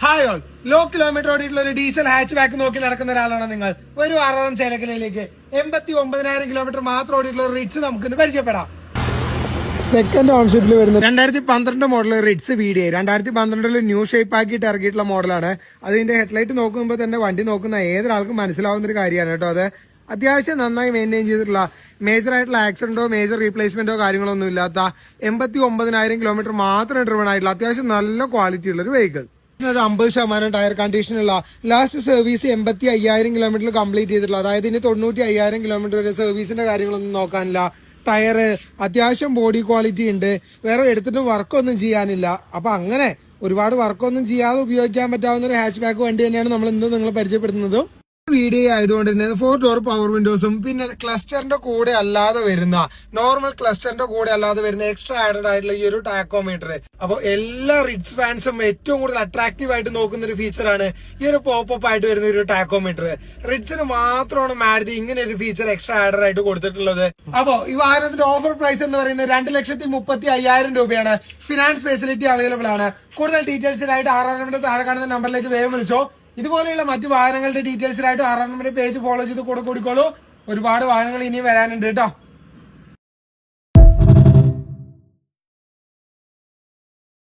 Hi all, low kilometre ഓടിയിട്ടുള്ള ഒരു diesel hatch back നോക്കി നടക്കുന്ന ഒരാളാണ് നിങ്ങൾ. ഒരു ആറാം ചേലക്കലയിലേക്ക് 89,000 കിലോമീറ്റർ മാത്രം ഓടിയിട്ടുള്ള ഒരു റിറ്റ്സ് നമുക്കിന്ന് പരിചയപ്പെടാം. സെക്കൻഡ് ഓൺഷിപ്പിൽ വരുന്നത് 2012 model Ritz VDI 2012 new shape ആക്കിയിട്ട് ഇറക്കിയിട്ടുള്ള മോഡലാണ്. അതിന്റെ ഹെഡ്ലൈറ്റ് നോക്കുമ്പോൾ തന്നെ വണ്ടി നോക്കുന്ന ഏതൊരാൾക്കും മനസ്സിലാവുന്ന ഒരു കാര്യമാണ് കേട്ടോ. അത് അത്യാവശ്യം നന്നായി മെയിൻറ്റെയിൻ ചെയ്തിട്ടുള്ള മേജർ ആയിട്ടുള്ള ആക്സിഡന്റോ മേജർ റീപ്ലേസ്മെന്റോ കാര്യങ്ങളൊന്നും ഇല്ലാത്ത 89,000 കിലോമീറ്റർ മാത്രം ഡ്രിവൺ ആയിട്ടുള്ള അത്യാവശ്യം നല്ല ക്വാളിറ്റി ഉള്ള ഒരു വെഹിക്കിൾ. 50% ടയർ കണ്ടീഷനുള്ള ലാസ്റ്റ് സർവീസ് 85,000 കിലോമീറ്റർ കംപ്ലീറ്റ് ചെയ്തിട്ടുള്ള, അതായത് ഇനി 90,000 കിലോമീറ്റർ വരെ സർവീസിന്റെ കാര്യങ്ങളൊന്നും നോക്കാനില്ല. ടയറ് അത്യാവശ്യം ബോഡി ക്വാളിറ്റി ഉണ്ട്, വേറെ എടുത്തിട്ട് വർക്കൊന്നും ചെയ്യാനില്ല. അപ്പൊ അങ്ങനെ ഒരുപാട് വർക്കൊന്നും ചെയ്യാതെ ഉപയോഗിക്കാൻ പറ്റാവുന്ന ഒരു ഹാച്ച് ബാക്ക് വണ്ടി തന്നെയാണ് നമ്മൾ ഇന്ന് നിങ്ങൾ പരിചയപ്പെടുത്തുന്നത്. VDI ആയതുകൊണ്ട് തന്നെ 4 ഡോർ പവർ വിൻഡോസും പിന്നെ ക്ലസ്റ്ററിന്റെ കൂടെ അല്ലാതെ വരുന്ന നോർമൽ ക്ലസ്റ്ററിന്റെ കൂടെ അല്ലാതെ വരുന്ന എക്സ്ട്രാ ആഡഡ് ആയിട്ടുള്ള ഈ ഒരു ടാക്കോമീറ്റർ. അപ്പോൾ എല്ലാ റിറ്റ്സ് ഫാൻസും ഏറ്റവും കൂടുതൽ അട്രാക്റ്റീവ് ആയിട്ട് നോക്കുന്ന ഒരു ഫീച്ചറാണ് ഈ ഒരു പോപ്പ് ആയിട്ട് വരുന്ന ഒരു ടാക്കോമീറ്റർ. റിറ്റ്സിന് മാത്രമാണ് മാരുതി ഇങ്ങനെ ഒരു ഫീച്ചർ എക്സ്ട്രാ ആഡഡ് ആയിട്ട് കൊടുത്തിട്ടുള്ളത്. അപ്പോ ഈ വാഹനത്തിന്റെ ഓഫർ പ്രൈസ് എന്ന് പറയുന്നത് 2,35,000 രൂപയാണ്. ഫിനാൻസ് ഫെസിലിറ്റി അവൈലബിൾ ആണ്. കൂടുതൽ ഡീറ്റെയിൽസിനായിട്ട് 6 താഴെ കാണുന്ന നമ്പറിലേക്ക് വേഗം വിളിച്ചോ. ഇതുപോലെയുള്ള മറ്റു വാഹനങ്ങളുടെ ഡീറ്റെയിൽസിനായിട്ട് 6 പേജ് ഫോളോ ചെയ്ത് കൂടെ കൂടിക്കോളൂ. ഒരുപാട് വാഹനങ്ങൾ ഇനി വരാനുണ്ട് കേട്ടോ.